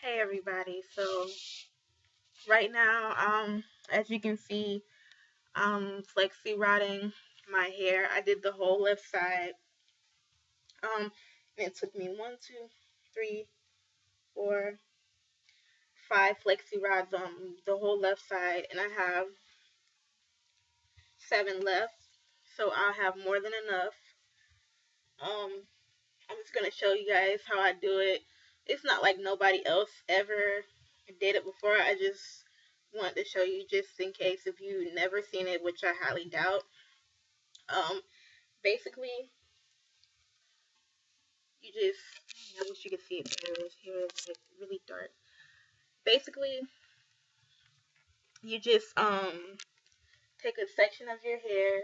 Hey everybody. So right now, as you can see, I'm flexi rodding my hair. I did the whole left side. And it took me one, two, three, four, five flexi rods on the whole left side, and I have seven left. So I'll have more than enough. Um, I'm just gonna show you guys how I do it. It's not like nobody else ever did it before. I just want to show you just in case if you've never seen it, which I highly doubt. Um, Basically, you just, I wish you could see it better. Here is like really dark. Basically, you just take a section of your hair.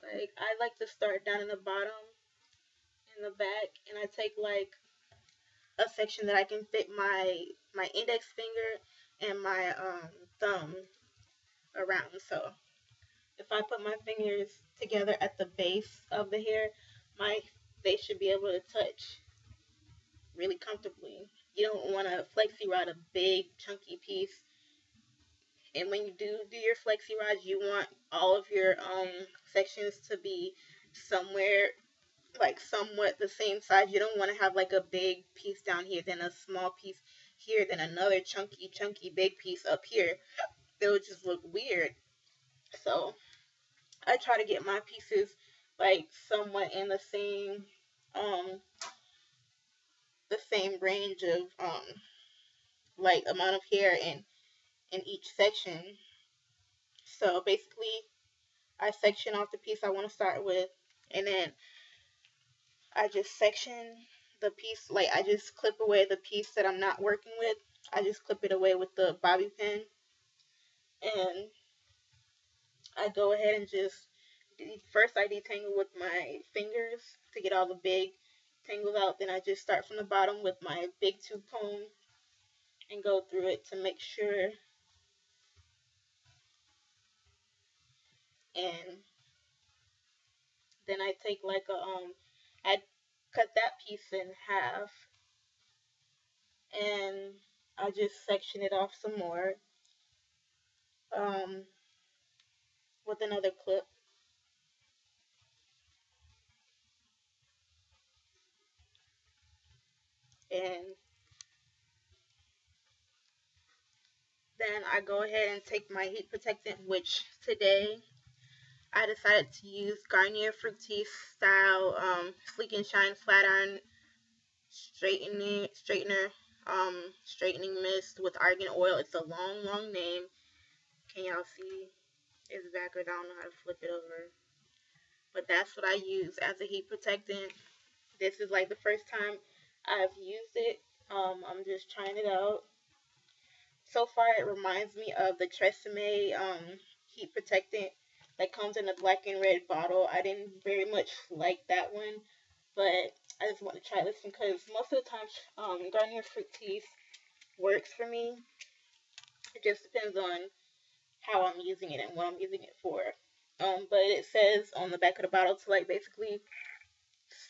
Like I like to start down in the bottom, in the back, and I take like a section that I can fit my index finger and my thumb around. So if I put my fingers together at the base of the hair, my they should be able to touch really comfortably. You don't want to flexi rod a big chunky piece. And when you do your flexi rods, you want all of your sections to be somewhere like somewhat the same size. You don't want to have like a big piece down here, then a small piece here, then another chunky big piece up here. It would just look weird. So I try to get my pieces like somewhat in um the same range of like amount of hair in each section. So basically I section off the piece I want to start with, and then I just section the piece, like I just clip away the piece that I'm not working with. I just clip it away with the bobby pin, and I go ahead and just first I detangle with my fingers to get all the big tangles out. Then I just start from the bottom with my big tooth comb and go through it to make sure. And then I take like I cut that piece in half, and I just section it off some more um, with another clip. And then I go ahead and take my heat protectant, which today I decided to use Garnier Fructis style Sleek and Shine Flat Iron straightening mist with argan oil. It's a long name. Can y'all see? It's backwards. I don't know how to flip it over. But that's what I use as a heat protectant. This is like the first time I've used it. I'm just trying it out. So far, it reminds me of the Tresemme heat protectant that comes in a black and red bottle. I didn't very much like that one, but I just want to try this one because most of the time, Garnier Fructis works for me. It just depends on how I'm using it and what I'm using it for. But it says on the back of the bottle to like basically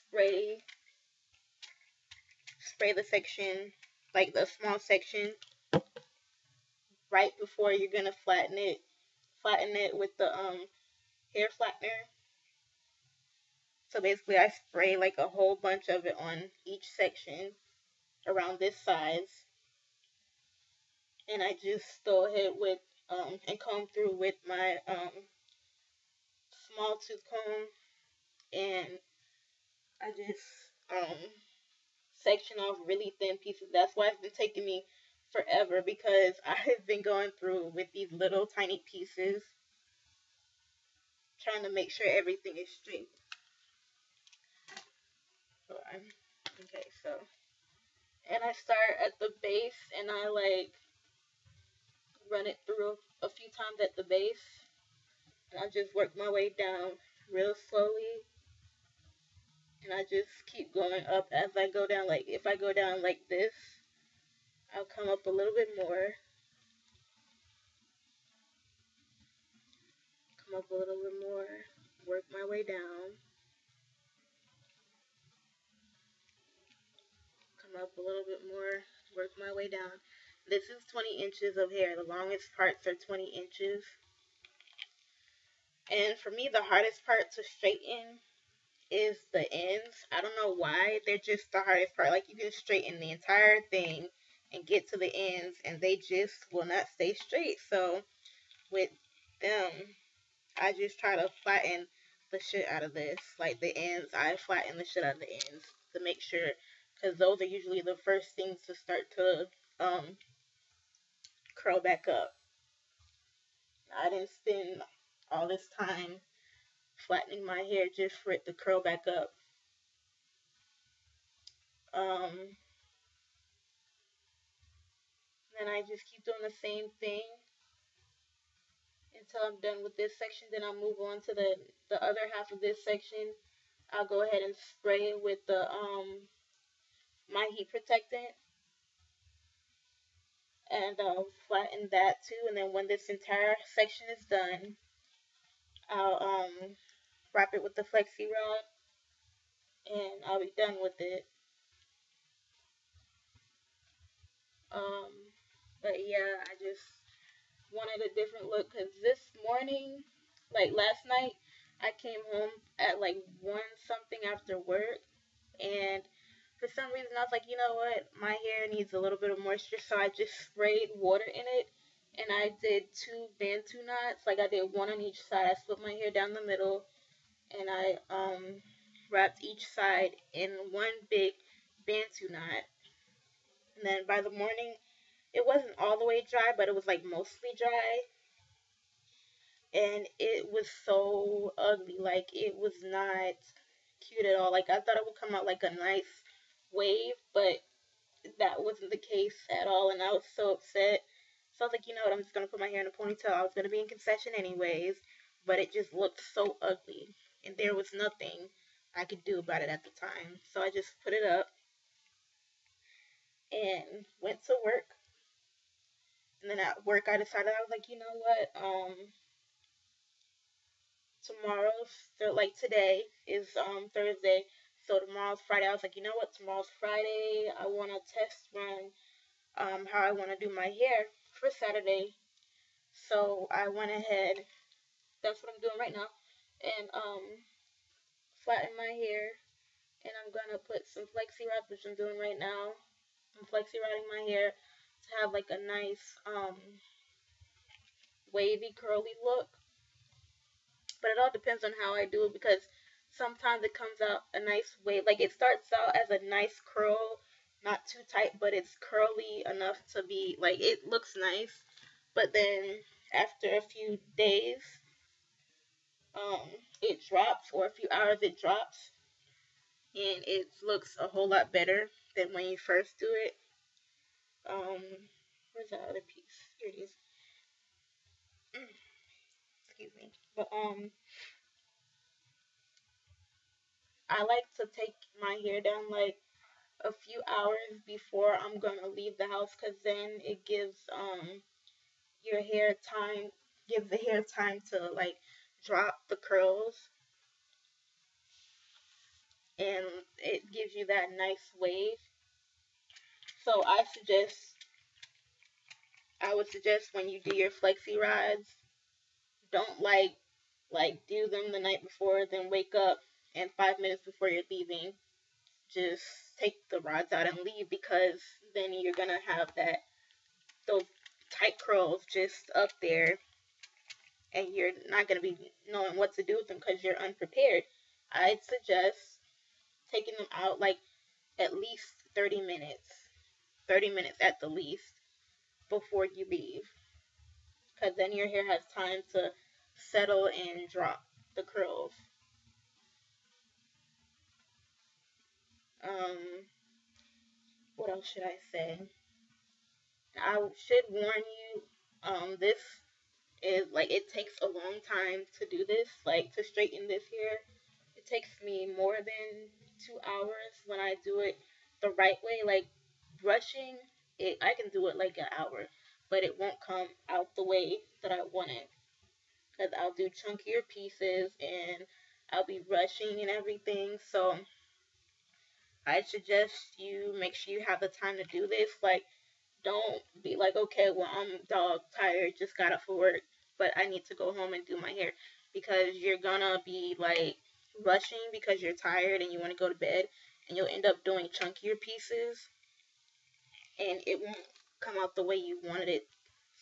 spray the section, like the small section, right before you're gonna flatten it with the hair flattener. So basically I spray like a whole bunch of it on each section around this size, and I just go ahead with and comb through with my small tooth comb, and I just section off really thin pieces. That's why it's been taking me forever, because I've been going through with these little tiny pieces trying to make sure everything is straight. Okay, so, and I start at the base and I like run it through a few times at the base, and I just work my way down real slowly, and I just keep going up as I go down. Like if I go down like this, I'll come up a little bit more, come up a little bit more, work my way down, come up a little bit more, work my way down. This is 20 inches of hair. The longest parts are 20 inches. And for me, the hardest part to straighten is the ends. I don't know why. They're just the hardest part. Like, you can straighten the entire thing and get to the ends, and they just will not stay straight. So, with them, I just try to flatten the shit out of this. Like, the ends, I flatten the shit out of the ends to make sure, because those are usually the first things to start to curl back up. I didn't spend all this time flattening my hair just for it to curl back up. Um, then I just keep doing the same thing until I'm done with this section. Then I'll move on to the other half of this section. I'll go ahead and spray it with the my heat protectant, and flatten that too. And then when this entire section is done, I'll wrap it with the Flexi Rod, and I'll be done with it. Um, but yeah, I just wanted a different look because this morning, like last night, I came home at like 1 something after work, and for some reason I was like, you know what, my hair needs a little bit of moisture, so I just sprayed water in it, and I did 2 bantu knots. Like, I did one on each side. I split my hair down the middle, and I wrapped each side in one big bantu knot. And then by the morning, it wasn't all the way dry, but it was like mostly dry, and it was so ugly. Like, it was not cute at all. Like, I thought it would come out like a nice wave, but that wasn't the case at all, and I was so upset. So I was like, you know what, I'm just gonna put my hair in a ponytail. I was gonna be in concession anyways, but it just looked so ugly, and there was nothing I could do about it at the time. So I just put it up and went to work. And then at work, I decided, I was like, you know what, tomorrow's, so like today is Thursday, so tomorrow's Friday. I was like, you know what, tomorrow's Friday. I want to test run how I want to do my hair for Saturday. So I went ahead. That's what I'm doing right now, and flatten my hair. And I'm gonna put some flexi rods, which I'm doing right now. I'm flexi rodding my hair to have like a nice wavy curly look. But it all depends on how I do it, because sometimes it comes out a nice wave. Like, it starts out as a nice curl, not too tight, but it's curly enough to be like, it looks nice. But then after a few days, it drops, or a few hours it drops, and it looks a whole lot better than when you first do it. Um, where's that other piece? Here it is. Excuse me. But I like to take my hair down like a few hours before I'm gonna leave the house, because then it gives your hair time, gives the hair time to like drop the curls, and it gives you that nice wave. So I would suggest when you do your flexi rods, don't like do them the night before, then wake up and 5 minutes before you're leaving, just take the rods out and leave, because then you're gonna have those tight curls just up there, and you're not gonna be knowing what to do with them because you're unprepared. I'd suggest taking them out like at least 30 minutes, 30 minutes at the least, before you leave, because then your hair has time to settle and drop the curls. Um, what else should I say? I should warn you, this is like, it takes a long time to do this, like to straighten this hair. It takes me more than 2 hours when I do it the right way. Like, brushing it, I can do it like an hour, but it won't come out the way that I want it, because I'll do chunkier pieces, and I'll be rushing and everything. So I suggest you make sure you have the time to do this. Like, don't be like, okay, well, I'm dog tired, just got up for work, but I need to go home and do my hair, because you're gonna be like rushing because you're tired and you want to go to bed, and you'll end up doing chunkier pieces, and it won't come out the way you wanted it.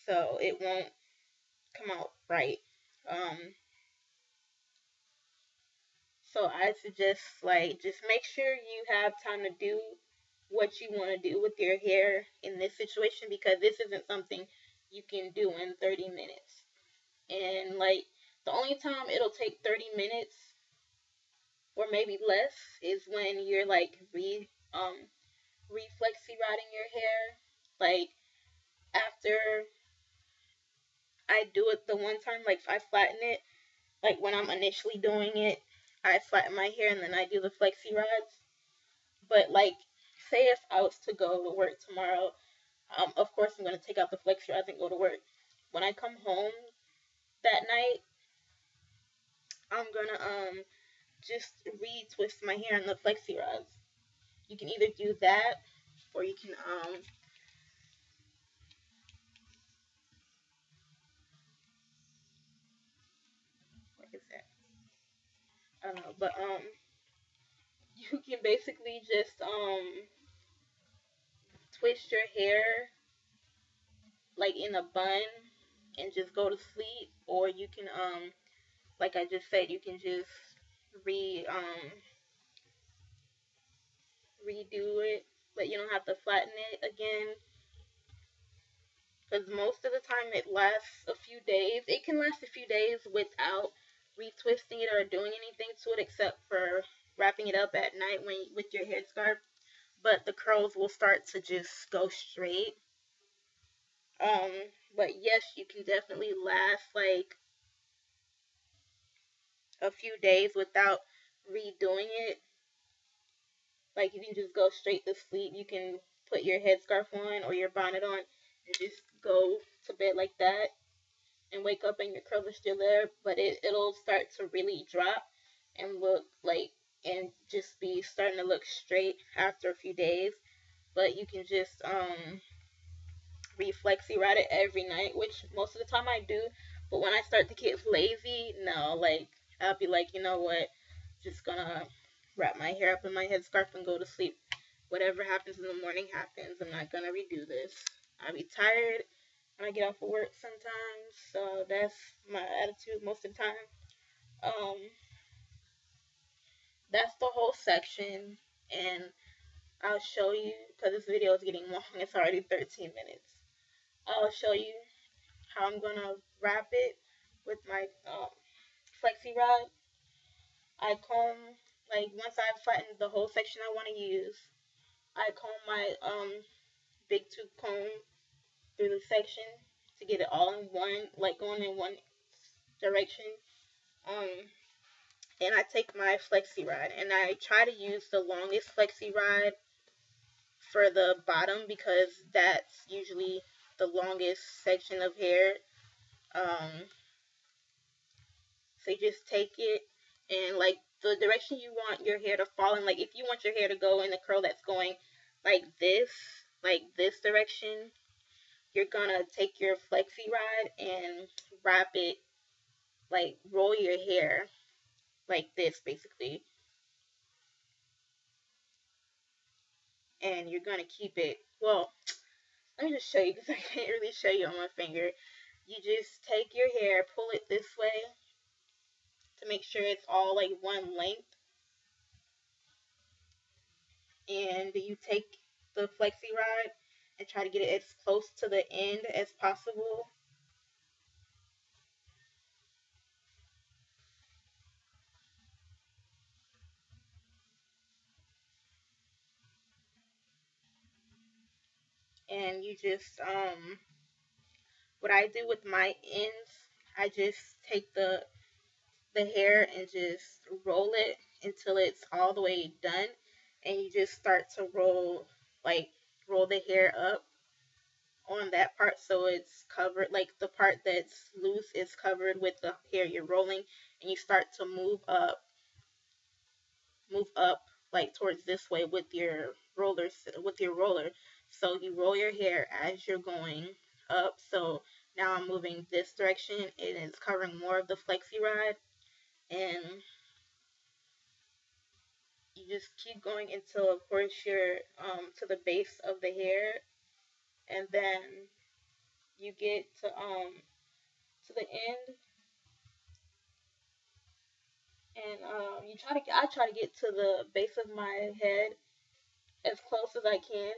So it won't come out right. Um, so I suggest, like, just make sure you have time to do what you want to do with your hair in this situation, because this isn't something you can do in 30 minutes. And like, the only time it'll take 30 minutes or maybe less is when you're like reflexy riding your hair. Like, after I do it the one time, like I flatten it, like when I'm initially doing it, I flatten my hair and then I do the flexi rods. But like, say if I was to go to work tomorrow, of course I'm gonna take out the flexi rods and go to work. When I come home that night, I'm gonna just retwist my hair in the flexi rods. You can either do that, or you can what is that? I don't know, but you can basically just twist your hair like in a bun and just go to sleep, or you can like I just said, you can just re redo it, but you don't have to flatten it again, because most of the time it lasts a few days. It can last a few days without retwisting it or doing anything to it, except for wrapping it up at night when with your headscarf. But the curls will start to just go straight. Um, but yes, you can definitely last like a few days without redoing it. Like, you can just go straight to sleep. You can put your headscarf on or your bonnet on and just go to bed like that, and wake up and your curls are still there, but it'll start to really drop and look like, and just be starting to look straight after a few days. But you can just reflexy ride it every night, which most of the time I do. But when I start to get lazy, no, like, I'll be like, you know what, just gonna wrap my hair up in my headscarf and go to sleep. Whatever happens in the morning happens. I'm not gonna redo this. I'll be tired when I get off of work sometimes, so that's my attitude most of the time. Um, that's the whole section, and I'll show you, because this video is getting long. It's already 13 minutes. I'll show you how I'm gonna wrap it with my flexi rod. I comb, like, once I've flattened the whole section I want to use, I comb my big tooth comb through the section to get it all in one, like going in one direction. Um, and I take my flexi rod and I try to use the longest flexi rod for the bottom, because that's usually the longest section of hair. Um, so you just take it, and like the direction you want your hair to fall in, like if you want your hair to go in the curl that's going like this direction, you're gonna take your flexi rod and wrap it, like roll your hair like this basically, and you're gonna keep it. Well, let me just show you, because I can't really show you on my finger. You just take your hair, pull it this way to make sure it's all like one length, and you take the flexi rod and try to get it as close to the end as possible. And you just what I do with my ends, I just take the hair and just roll it until it's all the way done, and you just start to like roll the hair up on that part, so it's covered, like the part that's loose is covered with the hair you're rolling, and you start to move up like towards this way with your roller. So you roll your hair as you're going up. So now I'm moving this direction and it's covering more of the flexi rod, and you just keep going until of course you're to the base of the hair, and then you get to the end, and I try to get to the base of my head as close as I can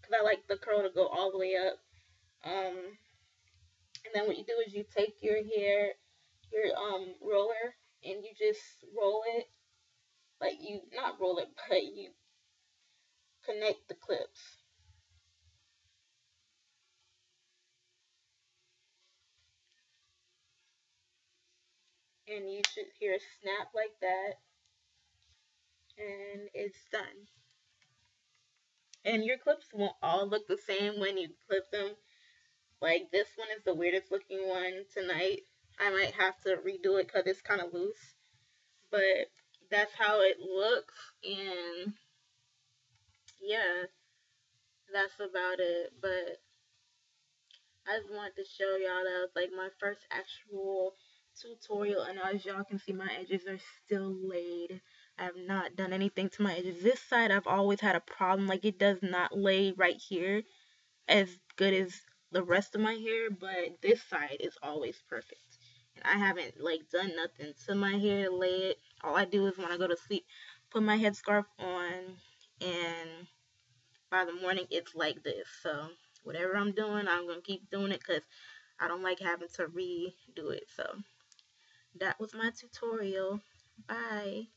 because I like the curl to go all the way up. And then what you do is you take your roller, and you just roll it, like you not roll it, but you connect the clips, and you should hear a snap like that, and it's done. And your clips won't all look the same when you clip them. Like this one is the weirdest looking one tonight. I might have to redo it because it's kind of loose, but that's how it looks. And yeah, that's about it. But I just wanted to show y'all that was like my first actual tutorial, and as y'all can see, my edges are still laid. I have not done anything to my edges. This side I've always had a problem, like it does not lay right here as good as the rest of my hair, but this side is always perfect. And I haven't like done nothing to my hair to lay it. All I do is when I go to sleep, put my headscarf on, and by the morning it's like this. So whatever I'm doing, I'm gonna keep doing it because I don't like having to redo it. So that was my tutorial. Bye.